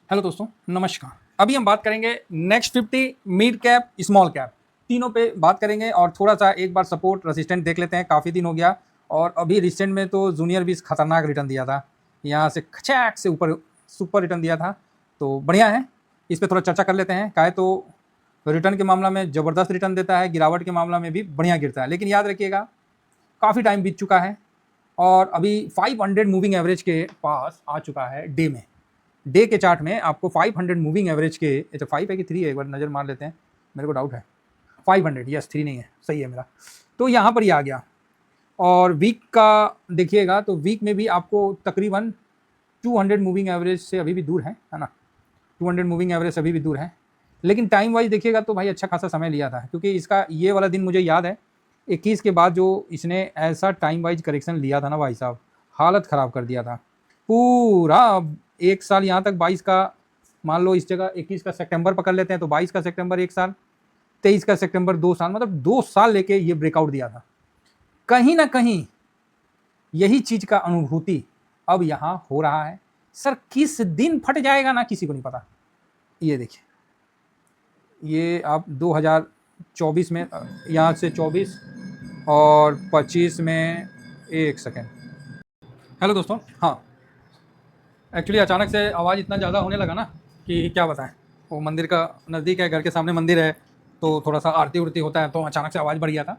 Hello दोस्तों, नमस्कार। अभी हम बात करेंगे next 50, mid cap, small cap, तीनों पे बात करेंगे और थोड़ा सा एक बार सपोर्ट रेसिस्टेंट देख लेते हैं। काफ़ी दिन हो गया और अभी रिसेंट में तो जूनियर भी खतरनाक रिटर्न दिया था, यहाँ से खचैक से ऊपर सुपर रिटर्न दिया था, तो बढ़िया है। इस पर थोड़ा चर्चा कर लेते हैं। काहे तो रिटर्न के मामला में ज़बरदस्त रिटर्न देता है, गिरावट के मामला में भी बढ़िया गिरता है, लेकिन याद रखिएगा काफ़ी टाइम बीत चुका है और अभी 500 मूविंग एवरेज के पास आ चुका है। डे के चार्ट में आपको 500 मूविंग एवरेज के, अच्छा 5 है कि 3 है, एक बार नज़र मार लेते हैं, मेरे को डाउट है। 500, यस 3 नहीं है, सही है मेरा। तो यहाँ पर ही आ गया। और वीक का देखिएगा तो वीक में भी आपको तकरीबन 200 मूविंग एवरेज से अभी भी दूर है ना, 200 मूविंग एवरेज से अभी भी दूर है। लेकिन टाइम वाइज देखिएगा तो भाई अच्छा खासा समय लिया था, क्योंकि इसका ये वाला दिन मुझे याद है 21 के बाद जो इसने ऐसा टाइम वाइज करेक्शन लिया था ना भाई साहब, हालत ख़राब कर दिया था पूरा। एक साल यहाँ तक 22 का, मान लो इस जगह 21 का सितंबर पकड़ लेते हैं तो 22 का सितंबर एक साल, 23 का सितंबर 2 साल, मतलब 2 साल लेके ये ब्रेकआउट दिया था। कहीं ना कहीं यही चीज का अनुभूति अब यहाँ हो रहा है। सर किस दिन फट जाएगा ना किसी को नहीं पता। ये देखिए, ये आप 2024 में, यहाँ से 24 और 25 में, एक सेकेंड। हेलो दोस्तों, हाँ एक्चुअली अचानक से आवाज़ इतना ज़्यादा होने लगा ना कि क्या बताएं। वो मंदिर का नज़दीक है, घर के सामने मंदिर है, तो थोड़ा सा आरती उरती होता है, तो अचानक से आवाज़ बढ़ गया था।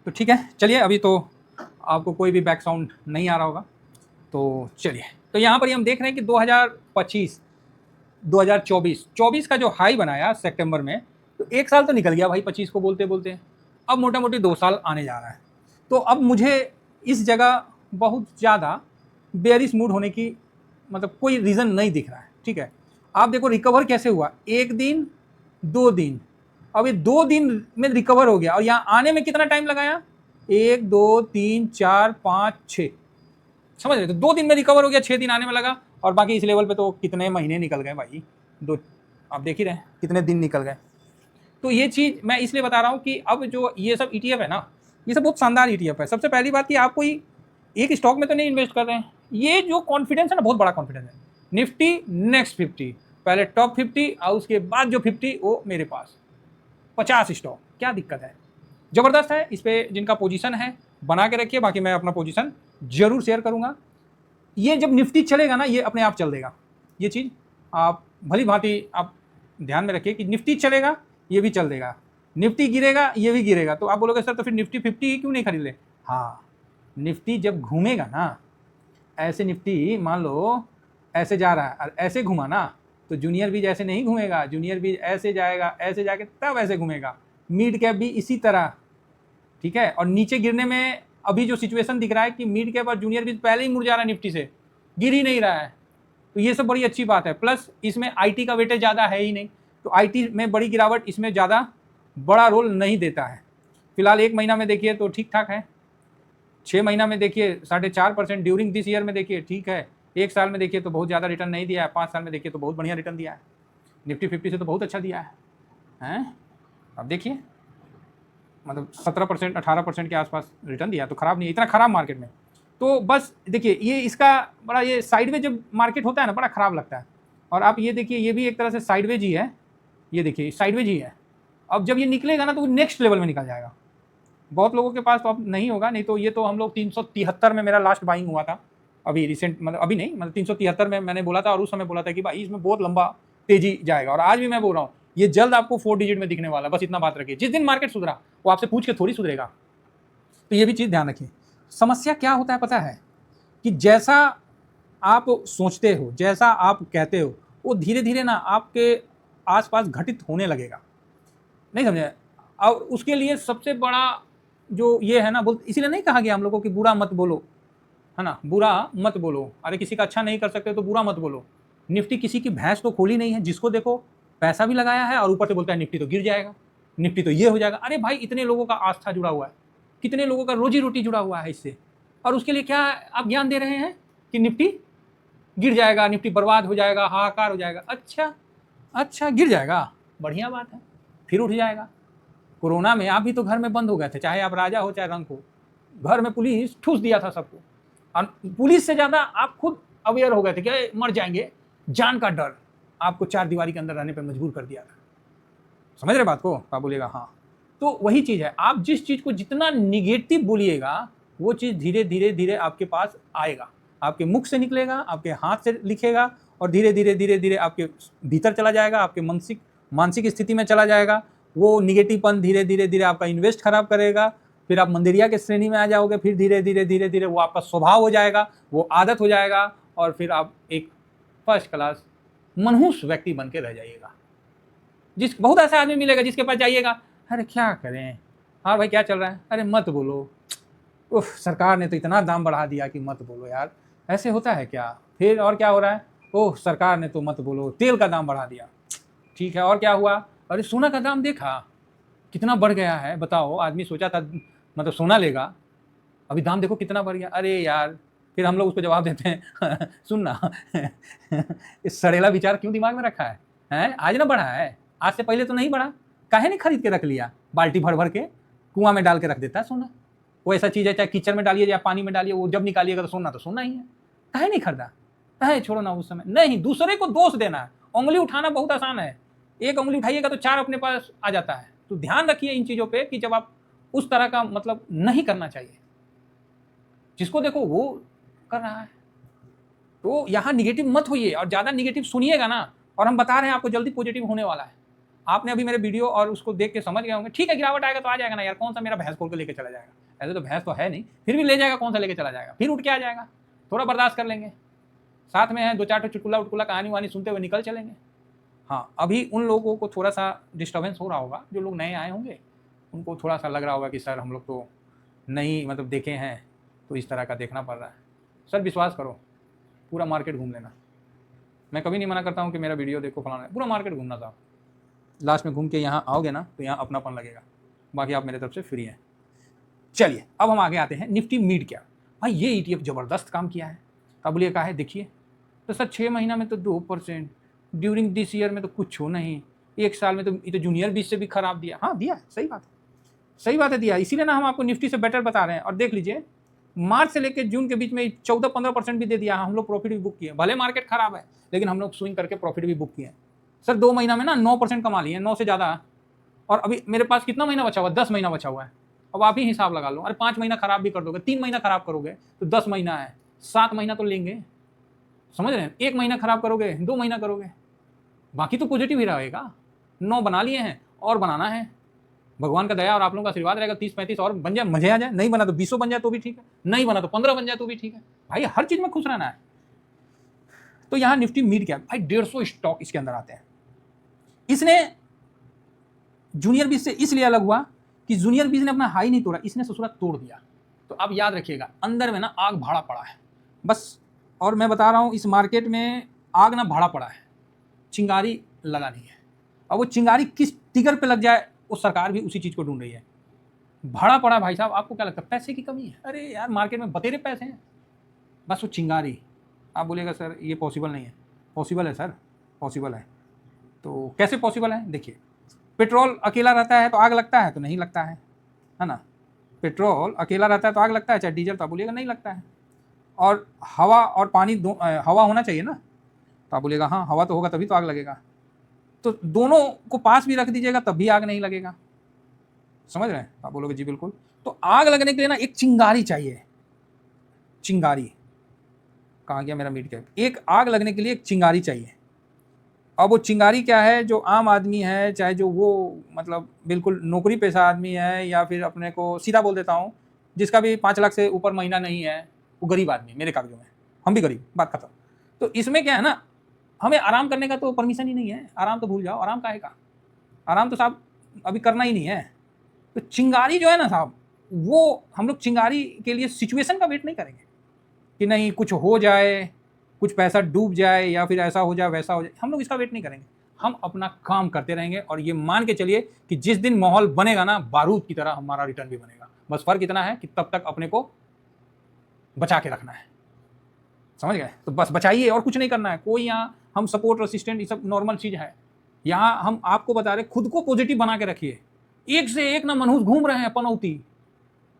तो ठीक है, चलिए अभी तो आपको कोई भी बैक साउंड नहीं आ रहा होगा, तो चलिए। तो यहाँ पर हम देख रहे हैं कि 2025, 2024 का जो हाई बनाया सितंबर में, तो एक साल तो निकल गया भाई 25 को बोलते बोलते। अब मोटा मोटी 2 साल आने जा रहा है। तो अब मुझे इस जगह बहुत ज़्यादा बेयरिश मूड होने की मतलब कोई रीज़न नहीं दिख रहा है। ठीक है, आप देखो रिकवर कैसे हुआ, 1 दिन 2 दिन, अब ये 2 दिन में रिकवर हो गया और यहाँ आने में कितना टाइम लगाया, 1 2 3 4 5 6, समझ रहे? तो 2 दिन में रिकवर हो गया, 6 दिन आने में लगा, और बाकी इस लेवल पे तो कितने महीने निकल गए भाई, दो, आप देख ही रहे हैं कितने दिन निकल गए। तो ये चीज़ मैं इसलिए बता रहा हूँ कि अब जो ये सब ETF है ना, ये सब बहुत शानदार ETF है। सबसे पहली बात कि आप कोई एक स्टॉक में तो नहीं इन्वेस्ट कर रहे हैं, ये जो कॉन्फिडेंस है ना, बहुत बड़ा कॉन्फिडेंस है। निफ्टी नेक्स्ट 50, पहले टॉप 50 और उसके बाद जो 50 वो मेरे पास 50 स्टॉक, क्या दिक्कत है, ज़बरदस्त है। इस पर जिनका पोजीशन है बना के रखिए, बाकी मैं अपना पोजीशन जरूर शेयर करूंगा। ये जब निफ्टी चलेगा ना, ये अपने आप चल देगा। ये चीज़ आप भली भांति आप ध्यान में रखिए कि निफ्टी चलेगा ये भी चल देगा, निफ्टी गिरेगा ये भी गिरेगा। तो आप बोलोगे सर तो फिर निफ्टी 50 ही क्यों नहीं खरीद ले। हाँ, निफ्टी जब घूमेगा ना, ऐसे निफ्टी मान लो ऐसे जा रहा है और ऐसे घुमा ना, तो जूनियर भी जैसे नहीं घूमेगा, जूनियर भी ऐसे जाएगा, ऐसे जाके तब ऐसे घूमेगा। मिड कैप भी इसी तरह, ठीक है। और नीचे गिरने में अभी जो सिचुएशन दिख रहा है कि मिड कैप और जूनियर भी पहले ही मुड़ जा रहा है, निफ्टी से गिर ही नहीं रहा है, तो ये सब बड़ी अच्छी बात है। प्लस इसमें आईटी का वेटेज ज़्यादा है ही नहीं, तो आईटी में बड़ी गिरावट इसमें ज़्यादा बड़ा रोल नहीं देता है। फिलहाल 1 महीना में देखिए तो ठीक ठाक है, 6 महीना में देखिए 4.5%, ड्यूरिंग दिस ईयर में देखिए ठीक है, 1 साल में देखिए तो बहुत ज़्यादा रिटर्न नहीं दिया है, 5 साल में देखिए तो बहुत बढ़िया रिटर्न दिया है। निफ्टी 50 से तो बहुत अच्छा दिया है। अब देखिए मतलब 17% 18% के आसपास रिटर्न दिया, तो खराब नहीं है, इतना खराब मार्केट में। तो बस देखिए ये इसका बड़ा, ये साइडवेज जब मार्केट होता है ना, बड़ा खराब लगता है। और आप ये देखिए, ये भी एक तरह से साइडवेज ही है, ये देखिए साइडवेज ही है। अब जब ये निकलेगा ना तो नेक्स्ट लेवल में निकल जाएगा। बहुत लोगों के पास तो अब नहीं होगा, नहीं तो ये तो हम लोग 373 में मेरा लास्ट बाइंग हुआ था, अभी रिसेंट, मतलब अभी नहीं, मतलब 373 में मैंने बोला था, और उस समय बोला था कि भाई इसमें बहुत लंबा तेजी जाएगा। और आज भी मैं बोल रहा हूँ ये जल्द आपको 4 डिजिट में दिखने वाला, बस इतना बात रखिए। जिस दिन मार्केट सुधरा वो आपसे पूछ के थोड़ी सुधरेगा, तो ये भी चीज़ ध्यान रखिए। समस्या क्या होता है पता है, कि जैसा आप सोचते हो, जैसा आप कहते हो, वो धीरे धीरे ना आपके आसपास घटित होने लगेगा, नहीं समझे। और उसके लिए सबसे बड़ा जो ये है ना, बोल, इसीलिए नहीं कहा गया हम लोगों की बुरा मत बोलो, है ना, बुरा मत बोलो। अरे किसी का अच्छा नहीं कर सकते तो बुरा मत बोलो। निफ्टी किसी की भैंस तो खोली नहीं है, जिसको देखो पैसा भी लगाया है और ऊपर से बोलता है निफ्टी तो गिर जाएगा, निफ्टी तो ये हो जाएगा। अरे भाई इतने लोगों का आस्था जुड़ा हुआ है, कितने लोगों का रोजी रोटी जुड़ा हुआ है इससे, और उसके लिए क्या आप ज्ञान दे रहे हैं कि निफ्टी गिर जाएगा, निफ्टी बर्बाद हो जाएगा, हाहाकार हो जाएगा। अच्छा गिर जाएगा, बढ़िया बात है, फिर उठ जाएगा। कोरोना में आप भी तो घर में बंद हो गए थे, चाहे आप राजा हो चाहे रंक हो, घर में पुलिस ठूस दिया था सबको, और पुलिस से ज़्यादा आप खुद अवेयर हो गए थे कि मर जाएंगे, जान का डर। आपको चार दीवारी के अंदर रहने पर मजबूर कर दिया। समझ रहे बात को? आप बोलिएगा हाँ। तो वही चीज़ है, आप जिस चीज़ को जितना निगेटिव बोलिएगा वो चीज़ धीरे धीरे धीरे आपके पास आएगा, आपके मुख से निकलेगा, आपके हाथ से लिखेगा और धीरे धीरे धीरे धीरे आपके भीतर चला जाएगा, आपके मानसिक स्थिति में चला जाएगा। वो निगेटिवपन धीरे धीरे धीरे आपका इन्वेस्ट खराब करेगा, फिर आप मंदिरिया के श्रेणी में आ जाओगे, फिर धीरे धीरे धीरे धीरे वो आपका स्वभाव हो जाएगा, वो आदत हो जाएगा और फिर आप एक फर्स्ट क्लास मनहूस व्यक्ति बन के रह जाइएगा। बहुत ऐसा आदमी मिलेगा जिसके पास जाइएगा, अरे क्या करें, हाँ भाई क्या चल रहा है, अरे मत बोलो, उफ सरकार ने तो इतना दाम बढ़ा दिया कि मत बोलो यार, ऐसे होता है क्या? फिर और क्या हो रहा है, ओह सरकार ने तो मत बोलो तेल का दाम बढ़ा दिया, ठीक है और क्या हुआ, अरे सोना का दाम देखा कितना बढ़ गया है, बताओ आदमी सोचा था मतलब सोना लेगा, अभी दाम देखो कितना बढ़ गया, अरे यार। फिर हम लोग उसको जवाब देते हैं सुनना इस सड़ेला विचार क्यों दिमाग में रखा है? आज ना बढ़ा है, आज से पहले तो नहीं बढ़ा, काहे नहीं खरीद के रख लिया, बाल्टी भर भर के कुआं में डाल के रख देता है सोना। वो ऐसा चीज़ है चाहे कीचड़ में डालिए या पानी में डालिए, वो जब निकालिएगा तो सोना ही है, काहे नहीं खरीदा, काहे छोड़ो ना उस समय। नहीं, दूसरे को दोष देना है, उंगली उठाना बहुत आसान है, एक उंगली उठाइएगा तो चार अपने पास आ जाता है। तो ध्यान रखिए इन चीज़ों पे कि जब आप उस तरह का मतलब नहीं करना चाहिए, जिसको देखो वो कर रहा है, तो यहाँ निगेटिव मत होइए और ज़्यादा निगेटिव सुनिएगा ना, और हम बता रहे हैं आपको जल्दी पॉजिटिव होने वाला है। आपने अभी मेरे वीडियो और उसको देख के समझ गए होंगे, ठीक है गिरावट आएगा तो आ जाएगा ना यार, कौन सा मेरा भैंस खोल के लेके चला जाएगा, ऐसे तो भैंस तो है नहीं, फिर भी ले जाएगा, कौन सा लेके चला जाएगा, फिर उठ के आ जाएगा, थोड़ा बर्दाश्त कर लेंगे, साथ में है दो चार चुटकुला उटकुला कहानी वानी सुनते हुए निकल चलेंगे। हाँ, अभी उन लोगों को थोड़ा सा डिस्टर्बेंस हो रहा होगा, जो लोग नए आए होंगे उनको थोड़ा सा लग रहा होगा कि सर हम लोग तो नहीं मतलब देखे हैं तो इस तरह का देखना पड़ रहा है। सर विश्वास करो, पूरा मार्केट घूम लेना, मैं कभी नहीं मना करता हूँ कि मेरा वीडियो देखो फलाना, पूरा मार्केट घूमना था, लास्ट में घूम के यहाँ आओगे ना तो यहाँ अपनापन लगेगा, बाकी आप मेरे तरफ से फ्री हैं। चलिए अब हम आगे आते हैं, निफ्टी मिड कैप। भाई ये ETF ज़बरदस्त काम किया है, अब बोलिए कहा है, देखिए तो सर 6 महीना में तो 2%, ड्यूरिंग दिस ईयर में तो कुछ हो नहीं, एक साल में तो ये तो जूनियर बीच से भी खराब दिया। हाँ दिया, सही बात है, सही बात है दिया, इसीलिए ना हम आपको निफ्टी से बेटर बता रहे हैं। और देख लीजिए मार्च से लेकर जून के बीच में 14-15% भी दे दिया, हम लोग प्रॉफिट भी बुक किए, भले मार्केट खराब है लेकिन हम लोग स्विंग करके प्रॉफिट भी बुक किए। सर 2 महीना में ना 9% कमा लिए, 9 से ज़्यादा, और अभी मेरे पास कितना महीना बचा हुआ है, 10 महीना बचा हुआ है। अब आप ही हिसाब लगा लो, अरे 5 महीना खराब भी कर दोगे, 3 महीना खराब करोगे तो 10 महीना है, 7 महीना तो लेंगे, समझ रहे हैं? 1 महीना खराब करोगे, 2 महीना करोगे, बाकी तो पॉजिटिव ही रहेगा। 9 बना लिए हैं और बनाना है, भगवान का दया और आप लोगों का आशीर्वाद रहेगा, 30-35 और बन जाए, मजे आ जाए, नहीं बना तो 20 बन जाए तो भी ठीक है, नहीं बना तो 15 बन जाए तो भी ठीक है, भाई हर चीज़ में खुश रहना है। तो यहाँ निफ्टी मिड कैप भाई 150 स्टॉक इसके अंदर आते हैं। इसने जूनियर बीज से इसलिए अलग हुआ कि जूनियर बीज ने अपना हाई नहीं तोड़ा, इसने ससुरा तोड़ दिया। तो अब याद रखिएगा अंदर में ना आग भाड़ा पड़ा है बस, और मैं बता रहा हूँ इस मार्केट में आग ना भाड़ा पड़ा है, चिंगारी लगा नहीं है। अब वो चिंगारी किस टिगर पे लग जाए वो सरकार भी उसी चीज़ को ढूंढ रही है। भाड़ा पड़ा भाई साहब, आपको क्या लगता है पैसे की कमी है? अरे यार मार्केट में बतेरे पैसे हैं, बस वो चिंगारी। आप बोलिएगा सर ये पॉसिबल नहीं है, पॉसिबल है सर, पॉसिबल है। तो कैसे पॉसिबल है? देखिए पेट्रोल अकेला रहता है तो आग लगता है? तो नहीं लगता है ना। पेट्रोल अकेला रहता है तो आग लगता है, चाहे डीजल, तो आप बोलिएगा नहीं लगता है। और हवा और पानी हवा होना चाहिए ना, तो आप बोलिएगा हाँ हवा तो होगा तभी तो आग लगेगा। तो दोनों को पास भी रख दीजिएगा तब भी आग नहीं लगेगा, समझ रहे हैं? तो आप बोलोगे जी बिल्कुल। तो आग लगने के लिए ना एक चिंगारी चाहिए, चिंगारी। कहाँ गया मेरा मिड कैप? एक आग लगने के लिए एक चिंगारी चाहिए। अब वो चिंगारी क्या है? जो आम आदमी है, चाहे जो वो मतलब बिल्कुल नौकरी पेशा आदमी है, या फिर अपने को सीधा बोल देता हूँ जिसका भी 5 लाख से ऊपर महीना नहीं है, वो गरीब आदमी, मेरे कागजों में हम भी गरीब, बात खत्म। तो इसमें क्या है ना, हमें आराम करने का तो परमिशन ही नहीं है, आराम तो भूल जाओ, आराम काहे का, आराम तो साहब अभी करना ही नहीं है। तो चिंगारी जो है ना साहब, वो हम लोग चिंगारी के लिए सिचुएशन का वेट नहीं करेंगे कि नहीं कुछ हो जाए, कुछ पैसा डूब जाए, या फिर ऐसा हो जाए वैसा हो जाए, हम लोग इसका वेट नहीं करेंगे। हम अपना काम करते रहेंगे और ये मान के चलिए कि जिस दिन माहौल बनेगा ना, बारूद की तरह हमारा रिटर्न भी बनेगा। बस फर्क इतना है कि तब तक अपने को बचा के रखना है, समझ गए? तो बस बचाइए और कुछ नहीं करना है। कोई यहाँ हम सपोर्ट असिस्टेंट ये सब नॉर्मल चीज़ है, यहाँ हम आपको बता रहे खुद को पॉजिटिव बना के रखिए। एक से एक ना मनहूस घूम रहे हैं पनौती,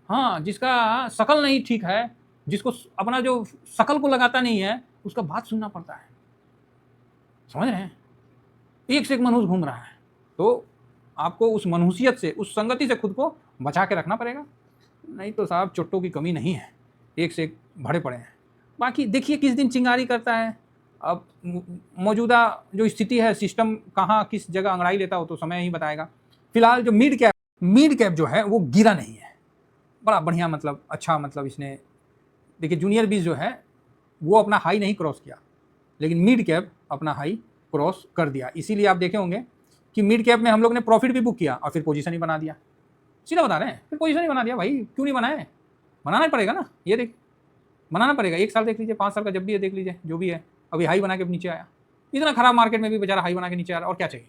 हाँ जिसका शकल नहीं ठीक है, जिसको अपना जो शकल को लगाता नहीं है, उसका बात सुनना पड़ता है, समझ रहे हैं? एक से एक मनहूस घूम रहा है, तो आपको उस मनहूसियत से, उस संगति से खुद को बचा के रखना पड़ेगा, नहीं तो साहब चुट्टों की कमी नहीं है, एक से एक भरे पड़े हैं। बाकी देखिए किस दिन चिंगारी करता है। अब मौजूदा जो स्थिति है, सिस्टम कहाँ किस जगह अंगड़ाई लेता हो तो समय ही बताएगा। फिलहाल जो मिड कैप जो है वो गिरा नहीं है, बड़ा बढ़िया, मतलब अच्छा, मतलब इसने देखिए जूनियर बीज जो है वो अपना हाई नहीं क्रॉस किया, लेकिन मिड कैप अपना हाई क्रॉस कर दिया। इसीलिए आप देखे होंगे कि मिड कैप में हम लोग ने प्रॉफिट भी बुक किया और फिर पोजीशन ही बना दिया। सीधा बता रहे हैं, फिर पोजीशन ही बना दिया। भाई क्यों नहीं बनाए, बनाना पड़ेगा ना, ये देख बनाना पड़ेगा। 1 साल देख लीजिए, 5 साल का जब भी है देख लीजिए, जो भी है अभी हाई बना के नीचे आया। इतना खराब मार्केट में भी बेचारा हाई बना के नीचे आ रहा है, और क्या चाहिए।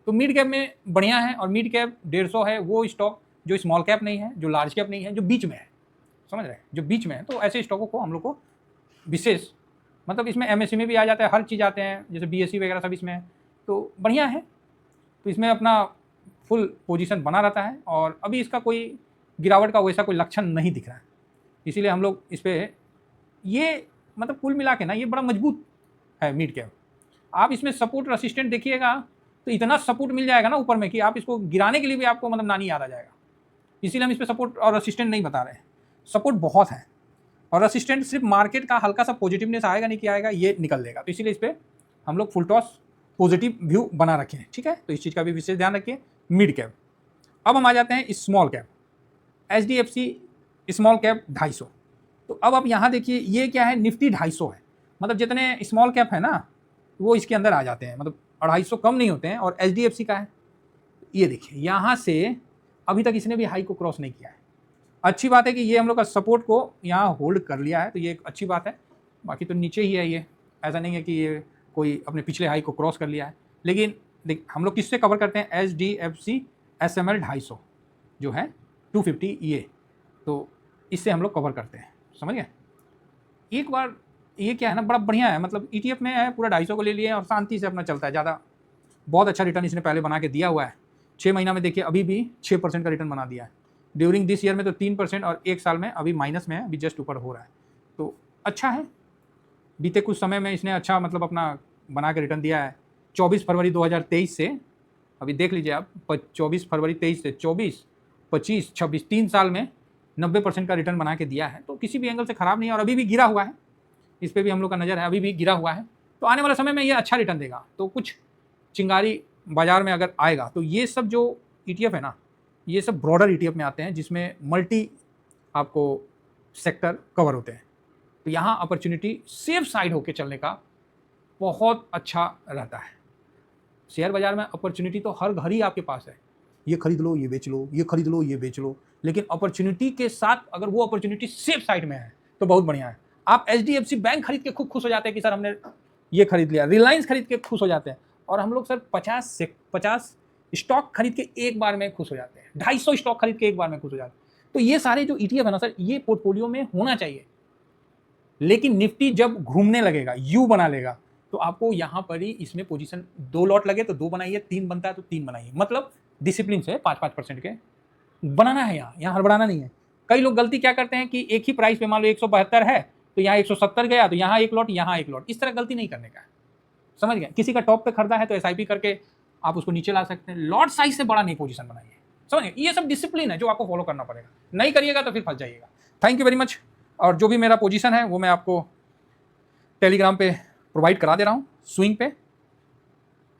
तो मिड कैप में बढ़िया है, और मिड कैप 150 है वो स्टॉक जो स्मॉल कैप नहीं है, जो लार्ज कैप नहीं है, जो बीच में है, समझ रहे हैं, जो बीच में है। तो ऐसे स्टॉकों को हम लोग को विशेष, मतलब इसमें एमएससी में भी आ जाता है, हर चीज़ आते हैं, जैसे बीएससी वगैरह सब इसमें है, तो बढ़िया है। तो इसमें अपना फुल पोजीशन बना रहता है, और अभी इसका कोई गिरावट का वैसा कोई लक्षण नहीं दिख रहा है, इसीलिए हम लोग इस पर ये, मतलब कुल मिला के ना ये बड़ा मजबूत है मिड कैप। आप इसमें सपोर्ट रेसिस्टेंट देखिएगा तो इतना सपोर्ट मिल जाएगा ना ऊपर में कि आप इसको गिराने के लिए भी आपको मतलब नानी याद आ जाएगा। इसीलिए हम इस पर सपोर्ट और रेसिस्टेंट नहीं बता रहे हैं, सपोर्ट बहुत है, और रेसिस्टेंट सिर्फ मार्केट का हल्का सा पॉजिटिवनेस आएगा नहीं कि आएगा, ये निकल लेगा। तो इसीलिए इस पर हम लोग फुल टॉस पॉजिटिव व्यू बना रखे हैं, ठीक है। तो इस चीज़ का भी विशेष ध्यान रखिए। Mid cap. अब हम आ जाते हैं small cap. HDFC small cap 250। तो अब आप यहाँ देखिए, ये क्या है, निफ्टी 250 है, मतलब जितने स्मॉल कैप है ना वो इसके अंदर आ जाते हैं, मतलब 250 कम नहीं होते हैं। और HDFC का है, ये देखिए यहाँ से अभी तक इसने भी हाई को क्रॉस नहीं किया है। अच्छी बात है कि ये हम लोग का सपोर्ट को यहाँ होल्ड कर लिया है, तो ये एक अच्छी बात है। बाकी तो नीचे ही है ये, ऐसा नहीं है कि ये कोई अपने पिछले हाई को क्रॉस कर लिया है। लेकिन देख हम लोग किससे कवर करते हैं, HDFC SML 250 जो है 250, ये तो इससे हम लोग कवर करते हैं, समझ गए। एक बार ये क्या है ना, बड़ा बढ़िया है, मतलब ETF में है, पूरा 250 को ले लिए और शांति से अपना चलता है। ज़्यादा बहुत अच्छा रिटर्न इसने पहले बना के दिया हुआ है। 6 महीना में देखिए अभी भी 6% का रिटर्न बना दिया है। ड्यूरिंग दिस ईयर में तो 3%, और 1 साल में अभी माइनस में है, अभी जस्ट ऊपर हो रहा है, तो अच्छा है। बीते कुछ समय में इसने अच्छा मतलब अपना बना के रिटर्न दिया है। 24 फरवरी 2023 से अभी देख लीजिए आप, 24 फरवरी 23 से 24, 25, 26, 3 साल में 90% का रिटर्न बना के दिया है। तो किसी भी एंगल से ख़राब नहीं है, और अभी भी गिरा हुआ है, इस पर भी हम लोग का नज़र है, अभी भी गिरा हुआ है। तो आने वाले समय में ये अच्छा रिटर्न देगा। तो कुछ चिंगारी बाजार में अगर आएगा तो ये सब जो ETF है ना, ये सब ब्रॉडर ETF में आते हैं, जिसमें मल्टी आपको सेक्टर कवर होते हैं। तो यहाँ अपॉर्चुनिटी सेफ साइड होके चलने का बहुत अच्छा रहता है। शेयर बाजार में अपॉर्चुनिटी तो हर घर ही आपके पास है, ये खरीद लो, ये बेच लो, ये खरीद लो, ये बेच लो। लेकिन अपॉर्चुनिटी के साथ अगर वो अपॉर्चुनिटी सेफ साइड में है तो बहुत बढ़िया है। आप HDFC बैंक खरीद के खूब खुश हो जाते हैं कि सर हमने ये खरीद लिया, रिलायंस खरीद के खुश हो जाते हैं, और हम लोग सर 50 स्टॉक खरीद के एक बार में खुश हो जाते हैं, 250 स्टॉक खरीद के एक बार में खुश हो जाते हैं। तो ये सारे जो ETF है ना सर, ये पोर्टफोलियो में होना चाहिए। लेकिन निफ्टी जब घूमने लगेगा, यू बना लेगा, तो आपको यहाँ पर ही इसमें पोजीशन 2 लॉट लगे तो 2 बनाइए, 3 बनता है तो 3 बनाइए, मतलब डिसिप्लिन से 5-5% के बनाना है। यहाँ हड़बड़ाना नहीं है। कई लोग गलती क्या करते हैं कि एक ही प्राइस पे मान लो 172 है तो यहाँ 170 गया तो यहाँ 1 लॉट, यहाँ 1 लॉट, इस तरह गलती नहीं करने का है, समझ गए। किसी का टॉप पे खरीदा है तो SIP करके आप उसको नीचे ला सकते हैं। लॉट साइज से बड़ा नहीं पोजीशन बनाइए, समझ गए। ये सब डिसिप्लिन है जो आपको फॉलो करना पड़ेगा, नहीं करिएगा तो फिर फंस जाइएगा। Thank you very much. और जो भी मेरा पोजीशन है वो मैं आपको टेलीग्राम पे प्रोवाइड करा दे रहा हूँ, स्विंग पे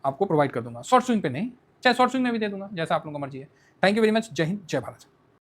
आपको प्रोवाइड कर दूंगा, शॉर्ट स्विंग पे नहीं, चाहे शॉर्ट स्विंग में भी दे दूंगा, जैसा आप लोगों का मर्जी है। Thank you very much. जय हिंद, जय भारत।